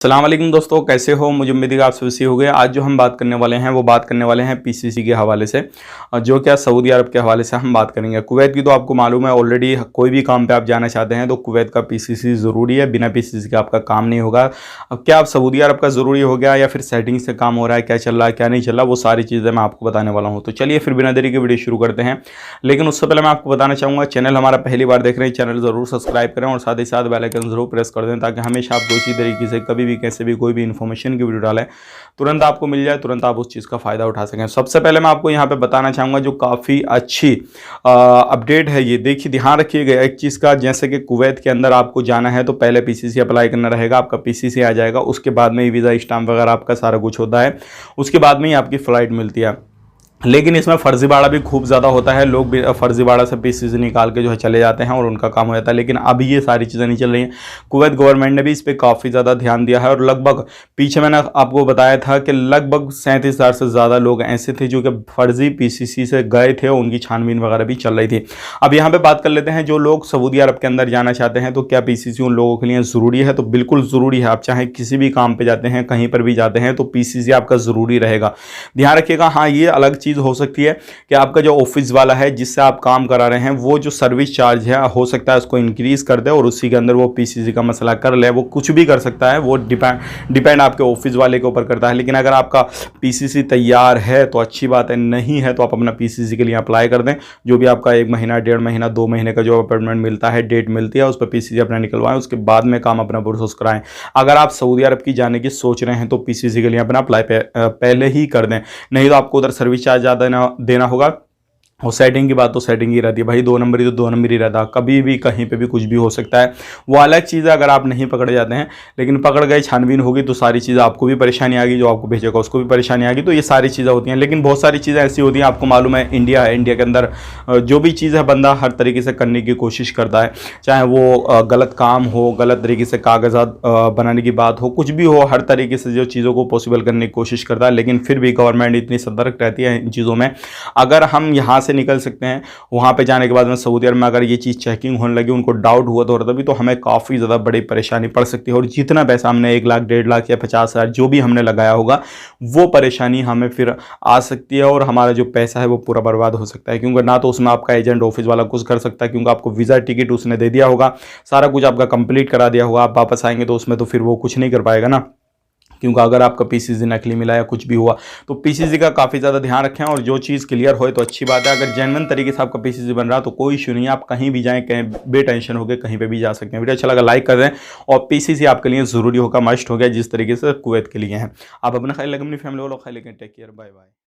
अस्सलाम वालेकुम दोस्तों, कैसे हो? मुझे उम्मीद है आप सभी हो गए। आज जो हम बात करने वाले हैं वो बात करने वाले हैं पीसीसी के हवाले से, जो क्या सऊदी अरब के हवाले से हम बात करेंगे। कुवैत की तो आपको मालूम है ऑलरेडी, कोई भी काम पे आप जाना चाहते हैं तो कुवैत का पीसीसी ज़रूरी है, बिना पीसीसी के आपका काम नहीं होगा। अब क्या आप सऊदी अरब का ज़रूरी हो गया या फिर सेटिंग से काम हो रहा है, क्या चल रहा है क्या नहीं चल रहा, वो सारी चीज़ें मैं आपको बताने वाला हूँ। तो चलिए फिर बिना देरी के वीडियो शुरू करते हैं। लेकिन उससे पहले मैं आपको बताना चाहूँगा, चैनल हमारा पहली बार देख रहे हैं, चैनल ज़रूर सब्सक्राइब करें और साथ ही साथ बेल आइकन ज़रूर प्रेस कर दें, ताकि हमेशा आप इसी तरीके से कभी भी कैसे भी कोई भी इन्फॉर्मेशन की वीडियो डालें तुरंत आपको मिल जाए, तुरंत आप उस चीज़ का फ़ायदा उठा सकें। सबसे पहले मैं आपको यहाँ पे बताना चाहूँगा जो काफ़ी अच्छी अपडेट है, ये देखिए ध्यान रखिएगा एक चीज़ का। जैसे कि कुवैत के अंदर आपको जाना है तो पहले पीसीसी अप्लाई करना रहेगा, आपका पीसीसी आ जाएगा, उसके बाद में ही वीज़ा स्टाम्प वगैरह आपका सारा कुछ होता है, उसके बाद में ही आपकी फ़्लाइट मिलती है। लेकिन इसमें फर्जीवाड़ा भी खूब ज़्यादा होता है, लोग भी फर्जीवाड़ा से पीसीसी निकाल के जो है चले जाते हैं और उनका काम हो जाता है। लेकिन अभी ये सारी चीज़ें नहीं चल रही हैं। कुवैत गवर्नमेंट ने भी इस पर काफ़ी ज़्यादा ध्यान दिया है और लगभग पीछे मैंने आपको बताया था कि लगभग 37,000 से ज़्यादा लोग ऐसे थे जो कि फर्जी पीसीसी से गए थे, उनकी छानबीन वगैरह भी चल रही थी। अब यहाँ पर बात कर लेते हैं, जो लोग सऊदी अरब के अंदर जाना चाहते हैं तो क्या पीसीसी उन लोगों के लिए ज़रूरी है? तो बिल्कुल ज़रूरी है। आप चाहे किसी भी काम पर जाते हैं, कहीं पर भी जाते हैं तो पीसीसी आपका ज़रूरी रहेगा। ध्यान रखिएगा। हाँ, ये अलग चीज़ हो सकती है कि आपका जो ऑफिस वाला है जिससे आप काम करा रहे हैं, वो जो सर्विस चार्ज है हो सकता है उसको इंक्रीज कर दे और उसी के अंदर वो पीसीसी का मसला कर ले। वो कुछ भी कर सकता है, वो डिपेंड आपके ऑफिस वाले के ऊपर करता है। लेकिन अगर आपका पीसीसी तैयार है तो अच्छी बात है, नहीं है तो आप अपना पीसीसी के लिए अप्लाई कर दें। जो भी आपका 1 महीना, 1.5 महीना, 2 महीने का जो अपॉइंटमेंट मिलता है, डेट मिलती है, उस पर पीसीसी अपना निकलवाएं, उसके बाद में काम अपना प्रोसेस कराएं। अगर आप सऊदी अरब की जाने की सोच रहे हैं तो पीसीसी के लिए अपना अप्लाई पहले ही कर दें, नहीं तो आपको उधर सर्विस चार्ज ज़्यादा देना होगा। और सेटिंग की बात तो सेटिंग ही रहती है भाई, 2 नंबर ही तो 2 नंबर ही रहता है, कभी भी कहीं पे भी कुछ भी हो सकता है। वो अलग चीज़ है अगर आप नहीं पकड़े जाते हैं, लेकिन पकड़ गए, छानबीन होगी तो सारी चीज़ें आपको भी परेशानी आ गई, जो आपको भेजेगा उसको भी परेशानी आ गई। तो ये सारी चीज़ें होती हैं। लेकिन बहुत सारी चीज़ें ऐसी होती हैं, आपको मालूम है इंडिया है, इंडिया के अंदर जो भी चीज़ है बंदा हर तरीके से करने की कोशिश करता है, चाहे वो गलत काम हो, गलत तरीके से कागजात बनाने की बात हो, कुछ भी हो, हर तरीके से जो चीज़ों को पॉसिबल करने की कोशिश करता है। लेकिन फिर भी गवर्नमेंट इतनी सतर्क रहती है इन चीज़ों में। अगर हम यहाँ से निकल सकते हैं, वहाँ पे जाने के बाद में सऊदी अरब में अगर ये चीज़ चेकिंग होने लगी, उनको डाउट हुआ तो तभी तो हमें काफ़ी ज़्यादा बड़ी परेशानी पड़ सकती है। और जितना पैसा हमने 1 लाख, 1.5 लाख या 50,000 जो भी हमने लगाया होगा, वो परेशानी हमें फिर आ सकती है और हमारा जो पैसा है वो पूरा बर्बाद हो सकता है। क्योंकि ना तो उसमें आपका एजेंट ऑफिस वाला कुछ कर सकता है, क्योंकि आपको वीज़ा टिकट उसने दे दिया होगा, सारा कुछ आपका कंप्लीट करा दिया होगा, आप वापस आएंगे तो उसमें तो फिर वो कुछ नहीं कर पाएगा ना। क्योंकि अगर आपका पीसीसी नकली मिला या कुछ भी हुआ तो पीसीसी का काफ़ी ज़्यादा ध्यान रखें। और जो चीज़ क्लियर हो तो अच्छी बात है। अगर जेन्युइन तरीके से आपका पीसीसी बन रहा तो कोई इशू नहीं है, आप कहीं भी जाएं, कहीं बेटेंशन हो गए, कहीं पे भी जा सकते हैं। वीडियो अच्छा लगा लाइक कर दें, और पीसीसी आपके लिए ज़रूरी होगा, मस्ट हो गया, जिस तरीके से कुवैत के लिए है। आप अपना ख्याल रखें, अपनी फैमिली वालों का ख्याल रखें। Take care, bye bye.